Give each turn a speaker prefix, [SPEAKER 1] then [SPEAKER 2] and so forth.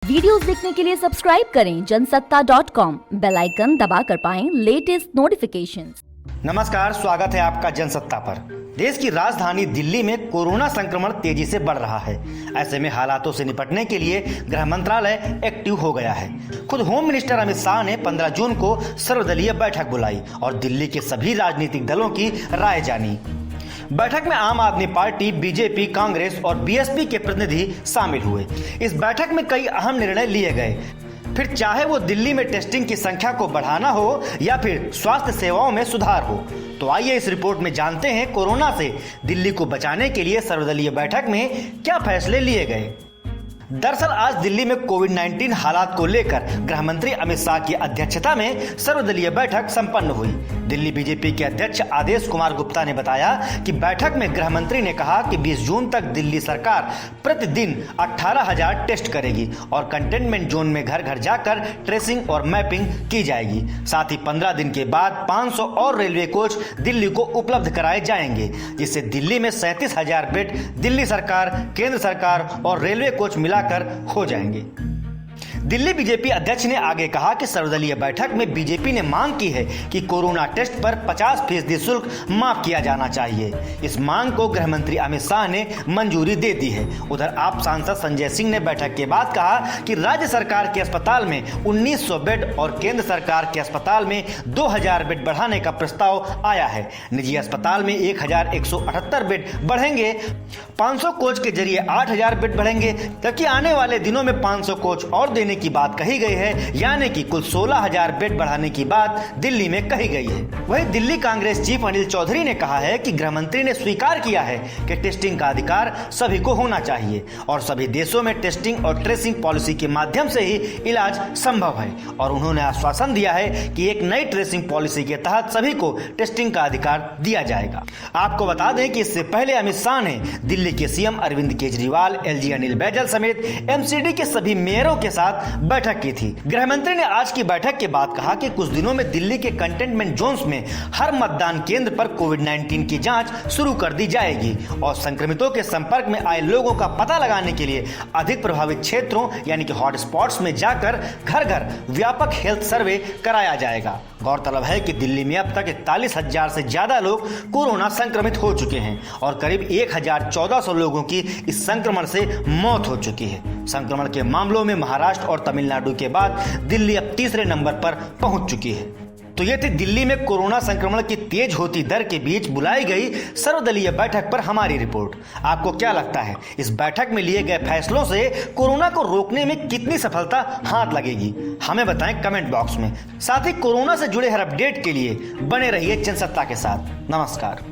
[SPEAKER 1] Videos देखने के लिए सब्सक्राइब करें जनसत्ता.com, बेल आइकन दबाकर पाएं लेटेस्ट नोटिफिकेशंस।
[SPEAKER 2] नमस्कार, स्वागत है आपका जनसत्ता पर। देश की राजधानी दिल्ली में कोरोना संक्रमण तेजी से बढ़ रहा है। ऐसे में हालातों से निपटने के लिए गृह मंत्रालय एक्टिव हो गया है। खुद होम मिनिस्टर अमित शाह ने 15 जून को सर्वदलीय बैठक बुलाई और दिल्ली के सभी राजनीतिक दलों की राय जानी। बैठक में आम आदमी पार्टी, बीजेपी, कांग्रेस और बीएसपी के प्रतिनिधि शामिल हुए। इस बैठक में कई अहम निर्णय लिए गए, फिर चाहे वो दिल्ली में टेस्टिंग की संख्या को बढ़ाना हो या फिर स्वास्थ्य सेवाओं में सुधार हो। तो आइए इस रिपोर्ट में जानते हैं कोरोना से दिल्ली को बचाने के लिए सर्वदलीय बैठक में क्या फैसले लिए गए। दरअसल आज दिल्ली में कोविड-19 हालात को लेकर गृह मंत्री अमित शाह की अध्यक्षता में सर्वदलीय बैठक संपन्न हुई। दिल्ली बीजेपी के अध्यक्ष आदेश कुमार गुप्ता ने बताया कि बैठक में गृह मंत्री ने कहा कि 20 जून तक दिल्ली सरकार प्रतिदिन 18,000 टेस्ट करेगी और कंटेनमेंट जोन में घर घर जाकर ट्रेसिंग और मैपिंग की जाएगी। साथ ही 15 दिन के बाद 500 और रेलवे कोच दिल्ली को उपलब्ध कराए जाएंगे, जिससे दिल्ली में 37,000 बेड दिल्ली सरकार, केंद्र सरकार और रेलवे कोच मिलाकर हो जाएंगे। दिल्ली बीजेपी अध्यक्ष ने आगे कहा कि सर्वदलीय बैठक में बीजेपी ने मांग की है कि कोरोना टेस्ट पर 50% शुल्क माफ किया जाना चाहिए। इस मांग को गृह मंत्री अमित शाह ने मंजूरी दे दी है। उधर आप सांसद संजय सिंह ने बैठक के बाद कहा कि राज्य सरकार के अस्पताल में 1900 बेड और केंद्र सरकार के अस्पताल में 2000 बेड बढ़ाने का प्रस्ताव आया है। निजी अस्पताल में 1178 बेड बढ़ेंगे, 500 कोच के जरिए 8000 बेड बढ़ेंगे, जबकि आने वाले दिनों में 500 कोच और देने की बात कही गई है, यानी कि कुल 16,000 बेड बढ़ाने की बात दिल्ली में कही गई है। वहीं दिल्ली कांग्रेस चीफ अनिल चौधरी ने कहा है कि गृह मंत्री ने स्वीकार किया है कि टेस्टिंग का अधिकार सभी को होना चाहिए और सभी देशों में टेस्टिंग और ट्रेसिंग पॉलिसी के माध्यम से ही इलाज संभव है। और उन्होंने आश्वासन दिया है कि एक नई ट्रेसिंग पॉलिसी के तहत सभी को टेस्टिंग का अधिकार दिया जाएगा। आपको बता दें कि इससे पहले अमित शाह ने दिल्ली के सीएम अरविंद केजरीवाल, एलजी अनिल बैजल समेत एमसीडी के सभी मेयरों के साथ बैठक की थी। गृह मंत्री ने आज की बैठक के बाद कहा कि कुछ दिनों में दिल्ली के कंटेनमेंट जोन्स में हर मतदान केंद्र पर कोविड-19 की जांच शुरू कर दी जाएगी और संक्रमितों के संपर्क में आए लोगों का पता लगाने के लिए अधिक प्रभावित क्षेत्रों यानी कि हॉटस्पॉट्स में जाकर घर घर व्यापक हेल्थ सर्वे कराया जाएगा। गौरतलब है कि दिल्ली में अब तक 41,000 से ज्यादा लोग कोरोना संक्रमित हो चुके हैं और करीब 1,1400 लोगों की इस संक्रमण से मौत हो चुकी है। संक्रमण के मामलों में महाराष्ट्र और तमिलनाडु के बाद दिल्ली अब तीसरे नंबर पर पहुंच चुकी है। तो ये थी दिल्ली में कोरोना संक्रमण की तेज होती दर के बीच बुलाई गई सर्वदलीय बैठक पर हमारी रिपोर्ट। आपको क्या लगता है, इस बैठक में लिए गए फैसलों से कोरोना को रोकने में कितनी सफलता हाथ लगेगी? हमें बताएं कमेंट बॉक्स में। साथ ही कोरोना से जुड़े हर अपडेट के लिए बने रहिए जनसत्ता के साथ। नमस्कार।